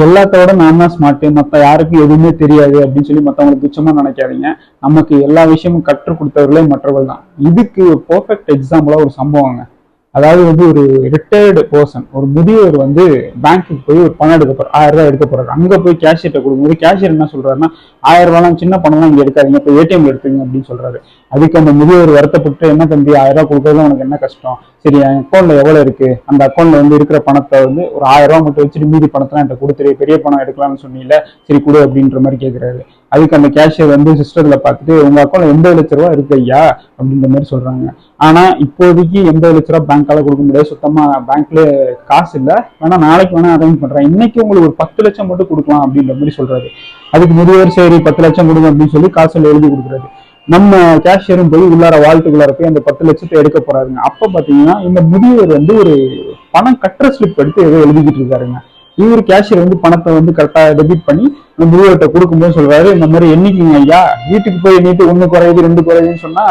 எல்லாத்தோட நான் தான் ஸ்மார்ட், மற்ற யாருக்கும் எதுவுமே தெரியாது அப்படின்னு சொல்லி மற்றவங்களுக்கு துச்சமா நினைக்காதீங்க. நமக்கு எல்லா விஷயமும் கற்றுக் கொடுத்தவர்களே மற்றவர்கள் தான். இதுக்கு பெர்ஃபெக்ட் எக்ஸாம்பிளா ஒரு சம்பவங்க. அதாவது ஒரு ரிட்டையர்டு பர்சன், ஒரு முதியவர் பேங்க்குக்கு போய் ஒரு பணம் எடுக்க போறாரு, 1000 ரூபாய் எடுக்க போறாரு. அங்க போய் கேஷியர்ட்ட கொடுக்கும்போது கேஷியர் என்ன சொல்றாருன்னா, 1000 ரூபாய்லாம் சின்ன பணம்லாம் இங்க எடுக்காதீங்க, இப்போ ஏடிஎம் எடுத்துங்க அப்படின்னு சொல்றாரு. அதுக்கு அந்த முதியவர் வருத்தப்பட்டு, என்ன தம்பி 1000 ரூபாய் கொடுக்கறதுல உனக்கு என்ன கஷ்டம், சரி என் அக்கௌண்ட்ல எவ்வளவு இருக்கு, அந்த அக்கௌண்ட்ல இருக்கிற பணத்தை ஒரு 1000 ரூபாய் மட்டும் வச்சுட்டு மீதி பணத்தை என்கிட்ட கொடுத்துரு, பெரிய பணம் எடுக்கலாம்னு சொன்னீங்கல்ல, சரி கொடு அப்படின்ற மாதிரி கேட்கிறாரு. அதுக்கு அந்த கேஷியர் சிஸ்டர்ல பார்த்துட்டு, உங்க அக்கௌண்ட்ல 80 லட்ச ரூபாய் இருக்கு ஐயா அப்படின்ற மாதிரி சொல்றாங்க. ஆனா இப்போதைக்கு 80 லட்ச ரூபாய் பேங்கால கொடுக்க முடியாது, சுத்தமா பேங்க்ல காசு இல்ல, வேணா நாளைக்கு வேணா அரேஞ்ச் பண்றேன், இன்னைக்கு உங்களுக்கு ஒரு 10 லட்சம் மட்டும் கொடுக்கலாம் அப்படின்ற மாதிரி சொல்றாரு. அதுக்கு முதியவர் சரி 10 லட்சம் கொடுங்க அப்படின்னு சொல்லி காசுல எழுதி கொடுக்குறாரு. நம்ம கேஷியரும் போய் உள்ளார வாழ்த்துக்குள்ளார போய் அந்த 10 லட்சத்தை எடுக்க போறாருங்க. அப்ப பாத்தீங்கன்னா இந்த முதியவர் ஒரு பணம் கட்டுற ஸ்லிப் எடுத்து ஏதோ எழுதிக்கிட்டு இருக்காருங்க. இவர் கேஷியர் பணத்தை கரெக்டா டெபிட் பண்ணி அந்த முதியவர்கிட்ட கொடுக்கும்போது சொல்றாரு, இந்த மாதிரி எண்ணிக்கிங்க ஐயா, வீட்டுக்கு போய் எண்ணிட்டு 1 குறையுது 2 குறையுதுன்னு சொன்னா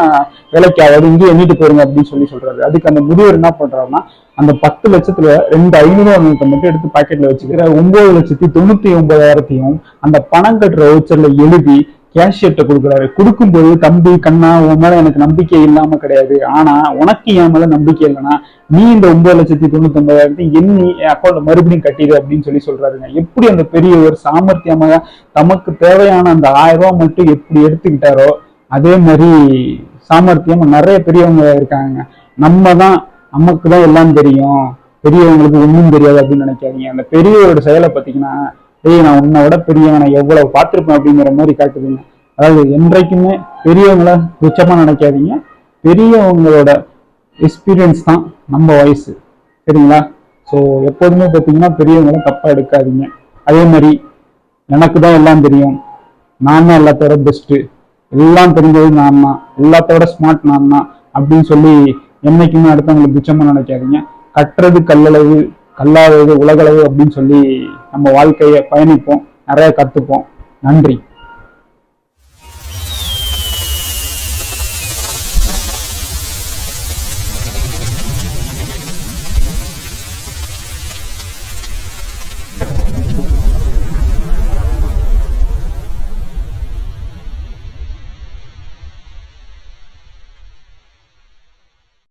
வேலைக்கு ஆகாது, இங்கே எண்ணிட்டு போயிருங்க அப்படின்னு சொல்றாரு. அதுக்கு அந்த முதியவர் என்ன பண்றாருன்னா, அந்த 10 லட்சத்துல 2 500 நோட்டை மட்டும் எடுத்து பாக்கெட்ல வச்சுக்கிற 9,99,000 அந்த பணம் கட்டுற வவுச்சர்ல எழுதி கேஷியர்ட்ட கொடுக்குறாரு. கொடுக்கும்போது, தம்பி கண்ணா, உன் மேல எனக்கு நம்பிக்கை இல்லாம கிடையாது, ஆனா உனக்கு என் மேல நம்பிக்கை இல்லைன்னா நீ இந்த 9,99,000 எண்ணி என் அக்கௌண்ட்ல மறுபடியும் கட்டிடு அப்படின்னு சொல்றாருங்க. எப்படி அந்த பெரியவர் சாமர்த்தியமாக தமக்கு தேவையான அந்த 1000 ரூபாய் மட்டும் எப்படி எடுத்துக்கிட்டாரோ, அதே மாதிரி சாமர்த்தியம் நிறைய பெரியவங்க இருக்காங்க. நமக்கு தான் எல்லாம் தெரியும், பெரியவங்களுக்கு ஒன்றும் தெரியாது அப்படின்னு நினைக்காதீங்க. அந்த பெரியவரோட செயலை பார்த்தீங்கன்னா, நான் உன்னை விட பெரியவனை எவ்வளவு பார்த்திருப்பேன் அப்படிங்கிற மாதிரி காட்டுதுங்க. அதாவது என்றைக்குமே பெரியவங்கள துச்சமா நினைக்காதீங்க. பெரியவங்களோட எக்ஸ்பீரியன்ஸ் தான் நம்ம வயசு, சரிங்களா? ஸோ எப்போதுமே பார்த்தீங்கன்னா பெரியவங்களை தப்பா எடுக்காதீங்க. அதே மாதிரி எனக்கு தான் எல்லாம் தெரியும், நான் தான் எல்லாத்தோட பெஸ்ட்டு, எல்லாம் தெரிஞ்சது நான் தான், எல்லாத்தோட ஸ்மார்ட் நான் தான் அப்படின்னு சொல்லி என்னைக்குமே அடுத்தவங்களுக்கு துச்சமா நினைக்காதீங்க. கட்டுறது கல்லளவு, கல்லாதது உலகளவு அப்படின்னு சொல்லி நம்ம வாழ்க்கையை பயணிப்போம், நிறைய கத்துப்போம். நன்றி.